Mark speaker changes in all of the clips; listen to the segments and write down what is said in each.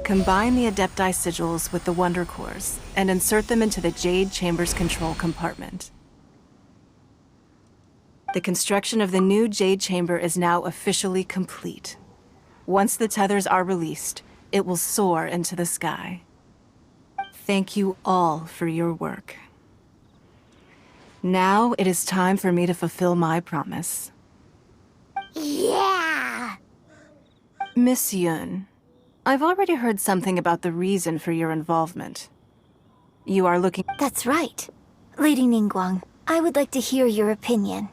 Speaker 1: Combine the Adepti sigils with the Wonder Cores and insert them into the Jade Chamber's control compartment. The construction of the new Jade Chamber is now officially complete. Once the tethers are released, it will soar into the sky. Thank you all for your work. Now it is time for me to fulfill my promise.
Speaker 2: Yeah!
Speaker 1: Miss Yun, I've already heard something about the reason for your involvement. You are looking—
Speaker 2: That's right. Lady Ningguang, I would like to hear your opinion.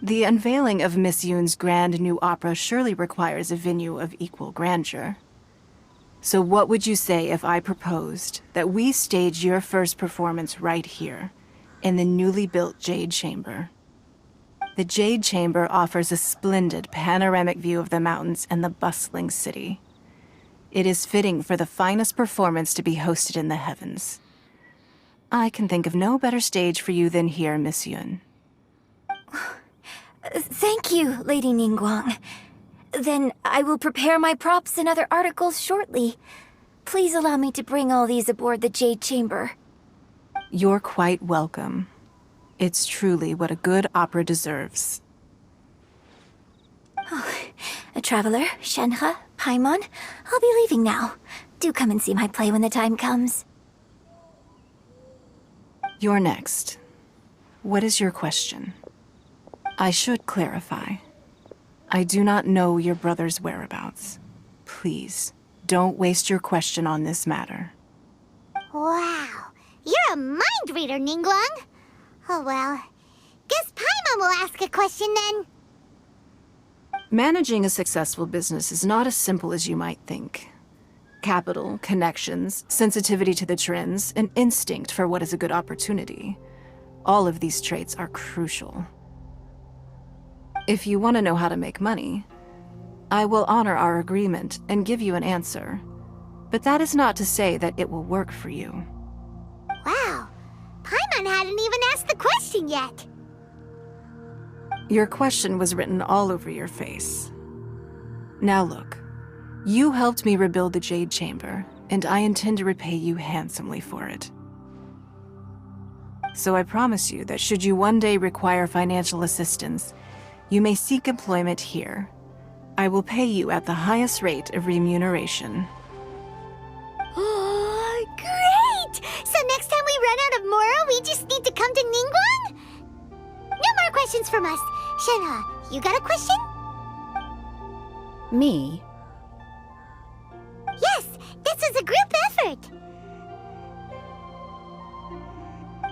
Speaker 1: The unveiling of Miss Yun's grand new opera surely requires a venue of equal grandeur. So what would you say if I proposed that we stage your first performance right here, in the newly built Jade Chamber? The Jade Chamber offers a splendid panoramic view of the mountains and the bustling city. It is fitting for the finest performance to be hosted in the heavens. I can think of no better stage for you than here, Miss Yun.
Speaker 2: Thank you, Lady Ningguang. Then I will prepare my props and other articles shortly. Please allow me to bring all these aboard the Jade Chamber.
Speaker 1: You're quite welcome. It's truly what a good opera deserves.
Speaker 2: A traveler, Shenhe, Paimon, I'll be leaving now. Do come and see my play when the time comes.
Speaker 1: You're next. What is your question? I should clarify. I do not know your brother's whereabouts. Please, don't waste your question on this matter.
Speaker 3: Wow, you're a mind reader, Ningguang. Oh well, guess Paimon will ask a question then.
Speaker 1: Managing a successful business is not as simple as you might think. Capital, connections, sensitivity to the trends, and instinct for what is a good opportunity. All of these traits are crucial. If you want to know how to make money, I will honor our agreement and give you an answer. But that is not to say that it will work for you.
Speaker 3: Wow, Paimon hadn't even asked the question yet.
Speaker 1: Your question was written all over your face. Now look, you helped me rebuild the Jade Chamber, and I intend to repay you handsomely for it. So I promise you that should you one day require financial assistance, you may seek employment here. I will pay you at the highest rate of remuneration.
Speaker 3: Oh, great! So next time we run out of Moro, we just need to come to Ningguang? No more questions from us. Shenhe, you got a question?
Speaker 4: Me?
Speaker 3: Yes, this is a group effort.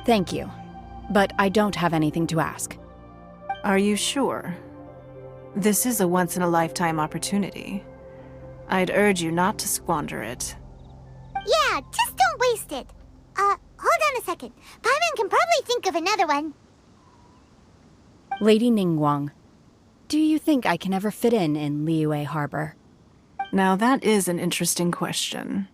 Speaker 4: Thank you. But I don't have anything to ask.
Speaker 1: Are you sure? This is a once-in-a-lifetime opportunity. I'd urge you not to squander it.
Speaker 3: Yeah, just don't waste it. Hold on a second. Paimon can probably think of another one.
Speaker 4: Lady Ningguang, do you think I can ever fit in Liyue Harbor?
Speaker 1: Now that is an interesting question.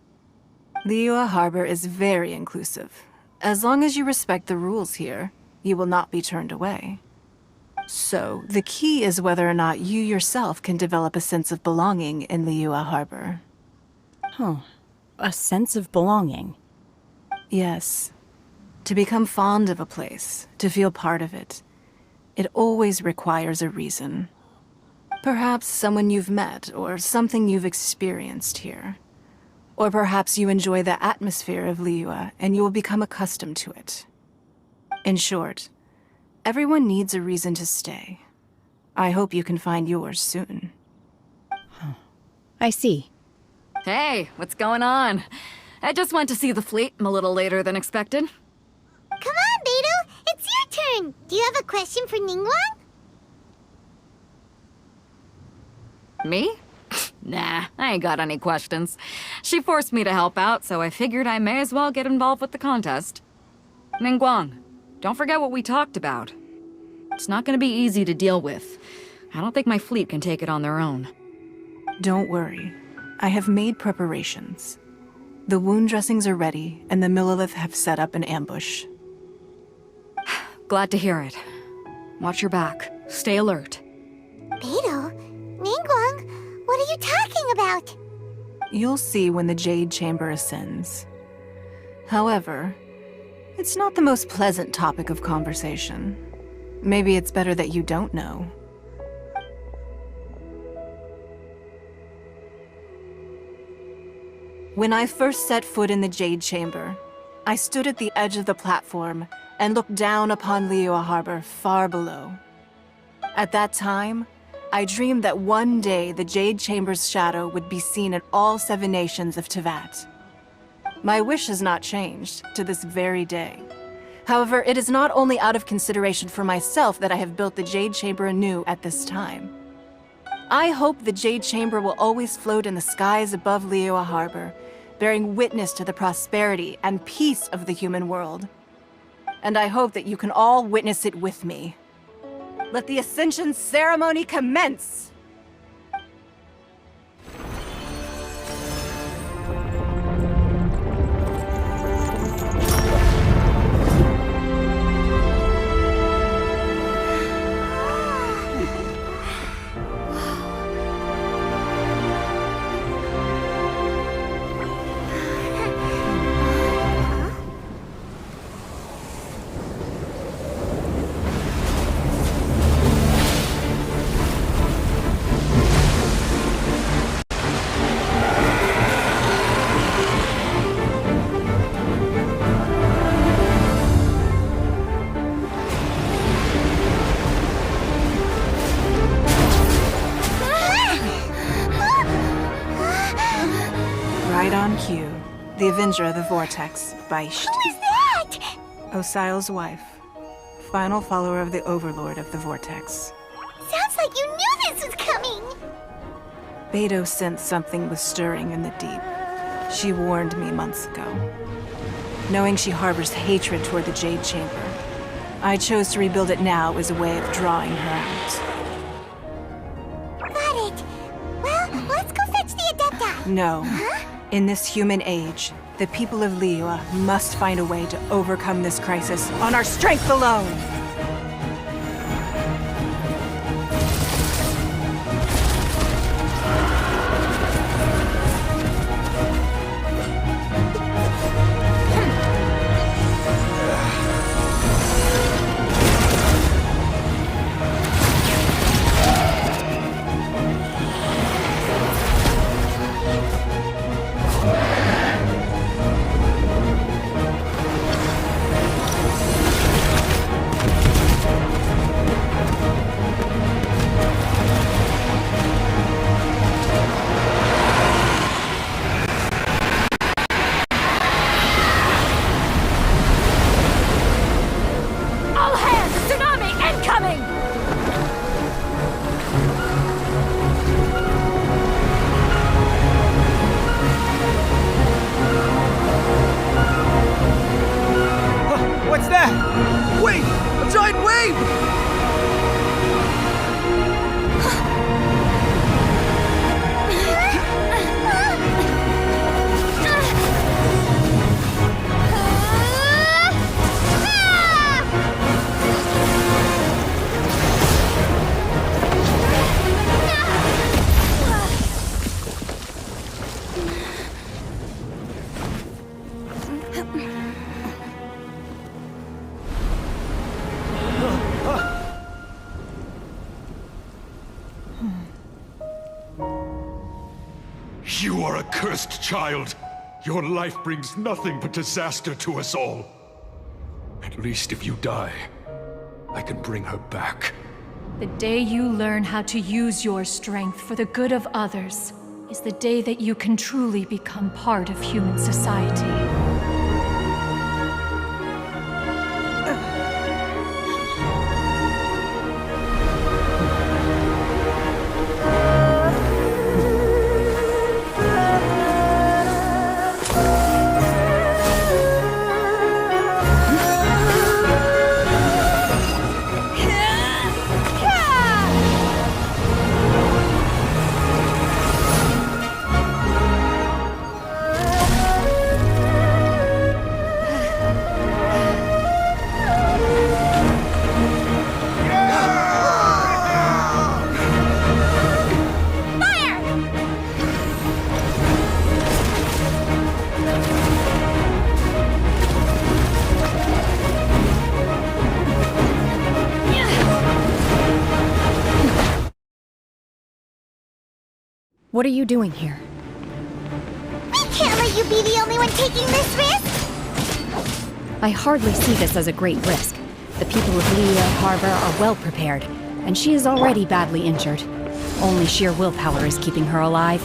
Speaker 1: Liyue Harbor is very inclusive. As long as you respect the rules here, you will not be turned away. So, the key is whether or not you yourself can develop a sense of belonging in Liyue Harbor.
Speaker 4: Huh. A sense of belonging.
Speaker 1: Yes. To become fond of a place, to feel part of it, it always requires a reason. Perhaps someone you've met, or something you've experienced here. Or perhaps you enjoy the atmosphere of Liyue and you will become accustomed to it. In short, everyone needs a reason to stay. I hope you can find yours soon.
Speaker 4: I see.
Speaker 5: Hey, what's going on? I just went to see the fleet a little later than expected.
Speaker 3: Come on, Beidou, it's your turn. Do you have a question for Ningguang?
Speaker 5: Me? Nah, I ain't got any questions. She forced me to help out, so I figured I may as well get involved with the contest. Ningguang, don't forget what we talked about. It's not gonna be easy to deal with. I don't think my fleet can take it on their own.
Speaker 1: Don't worry. I have made preparations. The wound dressings are ready, and the Millilith have set up an ambush.
Speaker 5: Glad to hear it. Watch your back. Stay alert.
Speaker 3: Beidou? Ningguang? What are you talking about?
Speaker 1: You'll see when the Jade Chamber ascends. However, it's not the most pleasant topic of conversation. Maybe it's better that you don't know. When I first set foot in the Jade Chamber, I stood at the edge of the platform and looked down upon Liyue Harbor far below. At that time, I dreamed that one day the Jade Chamber's shadow would be seen in all 7 nations of Tevat. My wish has not changed to this very day. However, it is not only out of consideration for myself that I have built the Jade Chamber anew at this time. I hope the Jade Chamber will always float in the skies above Liyue Harbor, bearing witness to the prosperity and peace of the human world. And I hope that you can all witness it with me. Let the Ascension ceremony commence! Right on cue. The Avenger of the Vortex, Beisht.
Speaker 3: Who is that?
Speaker 1: Osial's wife. Final follower of the Overlord of the Vortex.
Speaker 3: Sounds like you knew this was coming!
Speaker 1: Beidou sensed something was stirring in the deep. She warned me months ago. Knowing she harbors hatred toward the Jade Chamber, I chose to rebuild it now as a way of drawing her out.
Speaker 3: Got it. Well, let's go fetch the Adepta.
Speaker 1: No. In this human age, the people of Liyue must find a way to overcome this crisis on our strength alone!
Speaker 6: You are a cursed child. Your life brings nothing but disaster to us all. At least if you die, I can bring her back.
Speaker 7: The day you learn how to use your strength for the good of others is the day that you can truly become part of human society.
Speaker 4: What are you doing here?
Speaker 3: We can't let you be the only one taking this risk!
Speaker 4: I hardly see this as a great risk. The people of Liyue Harbor are well prepared, and she is already badly injured. Only sheer willpower is keeping her alive.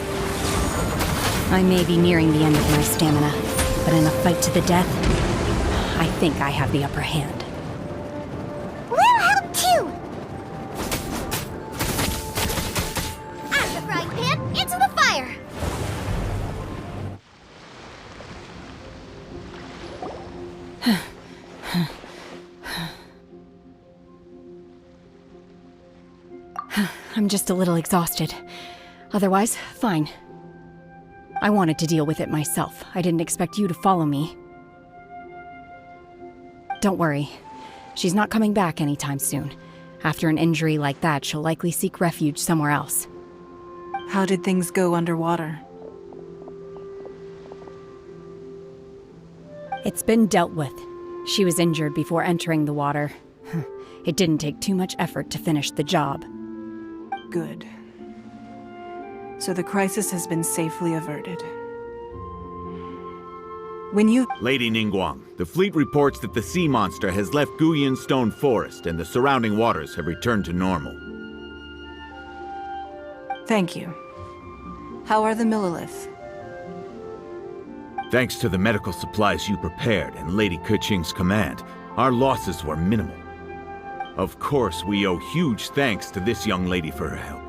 Speaker 4: I may be nearing the end of my stamina, but in a fight to the death, I think I have the upper hand.
Speaker 3: We'll help too! Out of the frying pan, into the fire!
Speaker 4: I'm just a little exhausted. Otherwise, fine. I wanted to deal with it myself. I didn't expect you to follow me. Don't worry. She's not coming back anytime soon. After an injury like that, she'll likely seek refuge somewhere else.
Speaker 1: How did things go underwater?
Speaker 4: It's been dealt with. She was injured before entering the water. It didn't take too much effort to finish the job.
Speaker 1: Good. So the crisis has been safely averted. When you...
Speaker 8: Lady Ningguang, the fleet reports that the sea monster has left Guyan Stone Forest and the surrounding waters have returned to normal.
Speaker 1: Thank you. How are the Millilith?
Speaker 8: Thanks to the medical supplies you prepared and Lady Keqing's command, our losses were minimal. Of course, we owe huge thanks to this young lady for her help.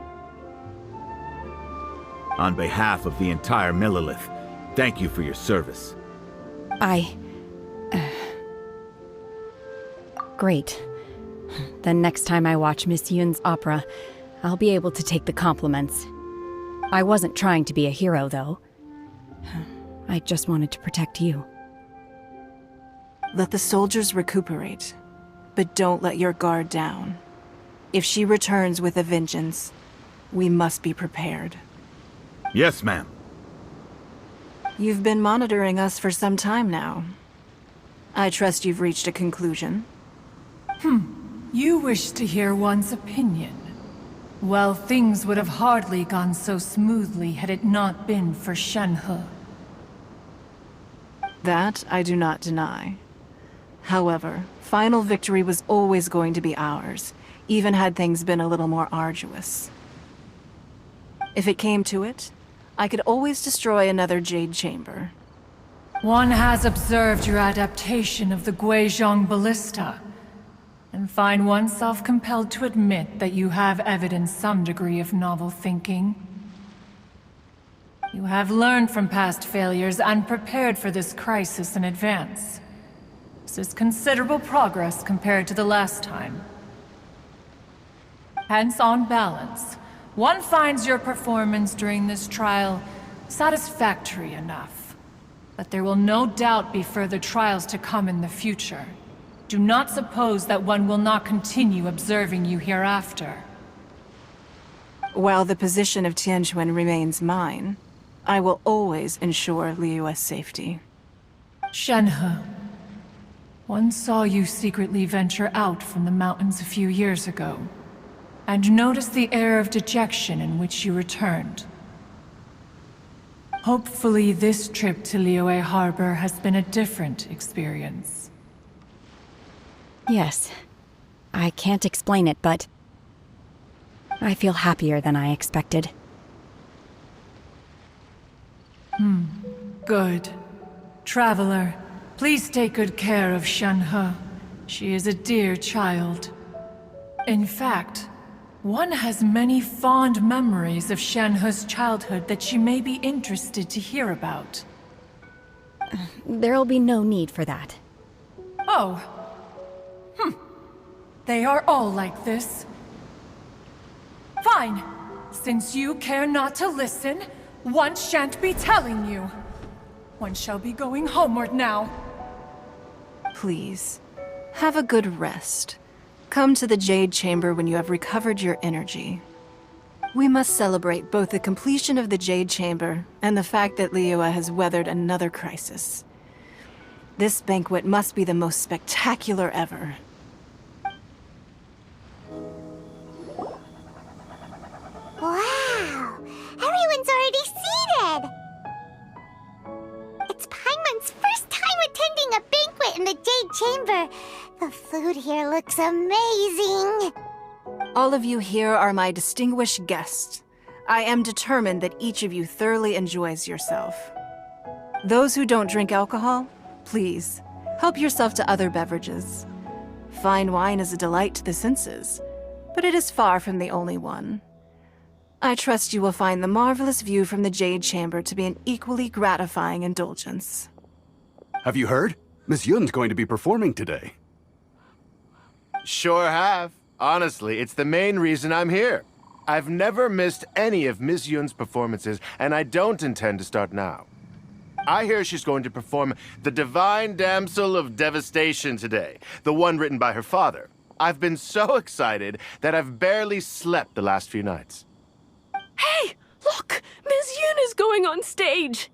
Speaker 8: On behalf of the entire Millilith, thank you for your service.
Speaker 4: Great. Then next time I watch Miss Yun's opera, I'll be able to take the compliments. I wasn't trying to be a hero, though. I just wanted to protect you.
Speaker 1: Let the soldiers recuperate, but don't let your guard down. If she returns with a vengeance, we must be prepared.
Speaker 8: Yes, ma'am.
Speaker 1: You've been monitoring us for some time now. I trust you've reached a conclusion.
Speaker 7: You wish to hear one's opinion. Well, things would have hardly gone so smoothly had it not been for Shenhe.
Speaker 1: That I do not deny. However, final victory was always going to be ours, even had things been a little more arduous. If it came to it, I could always destroy another Jade Chamber.
Speaker 7: One has observed your adaptation of the Guizhong Ballista, and find oneself compelled to admit that you have evidenced some degree of novel thinking. You have learned from past failures and prepared for this crisis in advance. This is considerable progress compared to the last time. Hence, on balance, one finds your performance during this trial satisfactory enough. But there will no doubt be further trials to come in the future. Do not suppose that one will not continue observing you hereafter.
Speaker 1: While the position of Tianquan remains mine, I will always ensure Liyue's safety.
Speaker 7: Shenhe, one saw you secretly venture out from the mountains a few years ago, and noticed the air of dejection in which you returned. Hopefully this trip to Liyue Harbor has been a different experience.
Speaker 4: Yes. I can't explain it, but I feel happier than I expected.
Speaker 7: Good. Traveler, please take good care of Shenhe. She is a dear child. In fact, one has many fond memories of Shenhe's childhood that she may be interested to hear about.
Speaker 4: There'll be no need for that.
Speaker 7: Oh. They are all like this. Fine. Since you care not to listen, one shan't be telling you. One shall be going homeward now.
Speaker 1: Please, have a good rest. Come to the Jade Chamber when you have recovered your energy. We must celebrate both the completion of the Jade Chamber and the fact that Liyue has weathered another crisis. This banquet must be the most spectacular ever.
Speaker 3: Wow! Everyone's already chamber. The food here looks amazing.
Speaker 1: All of you here are my distinguished guests. I am determined that each of you thoroughly enjoys yourself. Those who don't drink alcohol, please, help yourself to other beverages. Fine wine is a delight to the senses, but it is far from the only one. I trust you will find the marvelous view from the Jade Chamber to be an equally gratifying indulgence.
Speaker 9: Have you heard? Miss Yun's going to be performing today.
Speaker 10: Sure have. Honestly, it's the main reason I'm here. I've never missed any of Miss Yun's performances, and I don't intend to start now. I hear she's going to perform The Divine Damsel of Devastation today, the one written by her father. I've been so excited that I've barely slept the last few nights.
Speaker 11: Hey, look! Miss Yun is going on stage!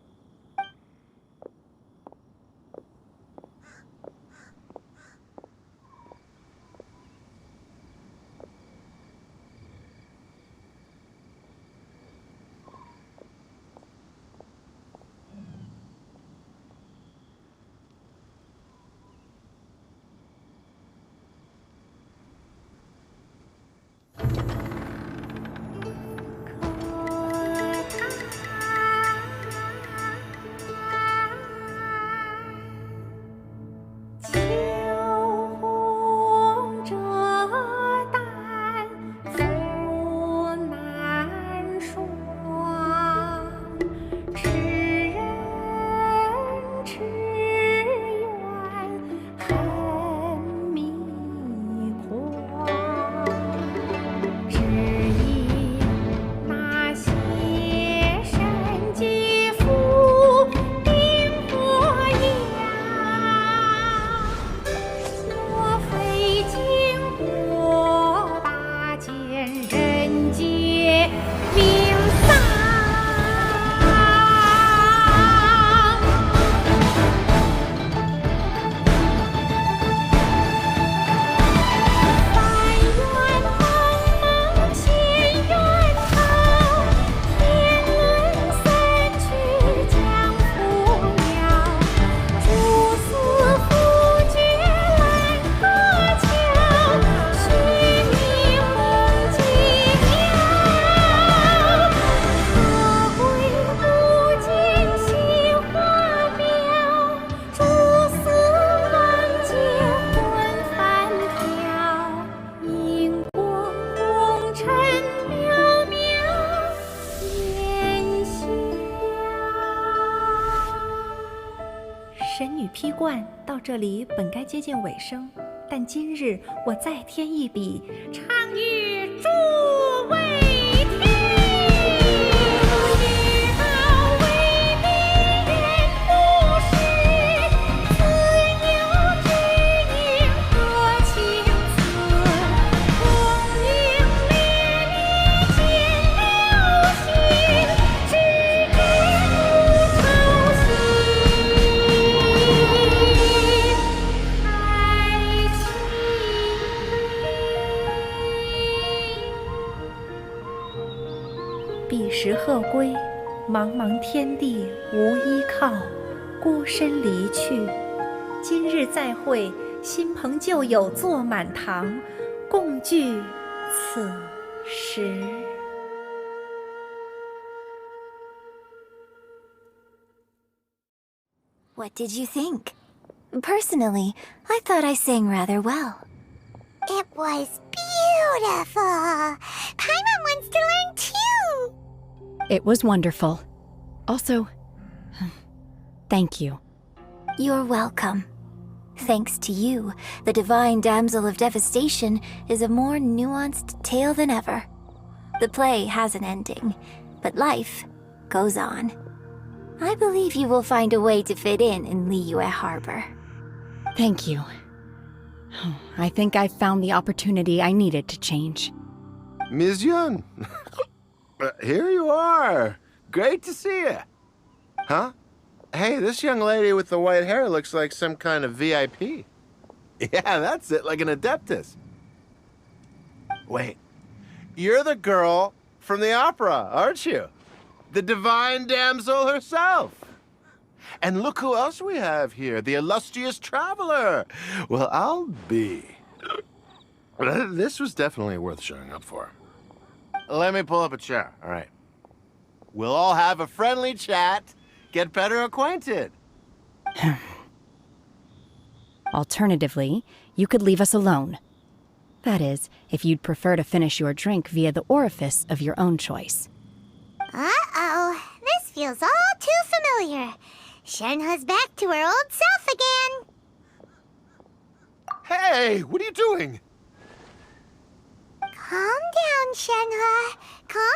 Speaker 12: 这里本该接近尾声，但今日我再添一笔，唱与诸位听。知道为民人不是，自有知音多情思，功名烈烈见了心，只知不操心。彼时鹤归，茫茫天地无依靠，孤身离去。今日再会，新朋旧友坐满堂，共聚此时。
Speaker 2: What did you think? Personally, I thought I sang rather well.
Speaker 3: It was beautiful. Paimon wants to learn too.
Speaker 4: It was wonderful. Also, thank you.
Speaker 2: You're welcome. Thanks to you, the Divine Damsel of Devastation is a more nuanced tale than ever. The play has an ending, but life goes on. I believe you will find a way to fit in Liyue Harbor.
Speaker 4: Thank you. I think I've found the opportunity I needed to change.
Speaker 10: Ms. Yun, here you are. Great to see you. Huh? Hey, this young lady with the white hair looks like some kind of VIP. Yeah, that's it, like an adeptus. Wait, you're the girl from the opera, aren't you? The Divine Damsel herself. And look who else we have here, the illustrious traveler. Well, I'll be. This was definitely worth showing up for. Let me pull up a chair, all right. We'll all have a friendly chat, get better acquainted.
Speaker 4: Alternatively, you could leave us alone. That is, if you'd prefer to finish your drink via the orifice of your own choice.
Speaker 3: Uh-oh, this feels all too familiar. Shenhe's back to her old self again.
Speaker 10: Hey, what are you doing?
Speaker 3: Calm down, Shenhe. Calm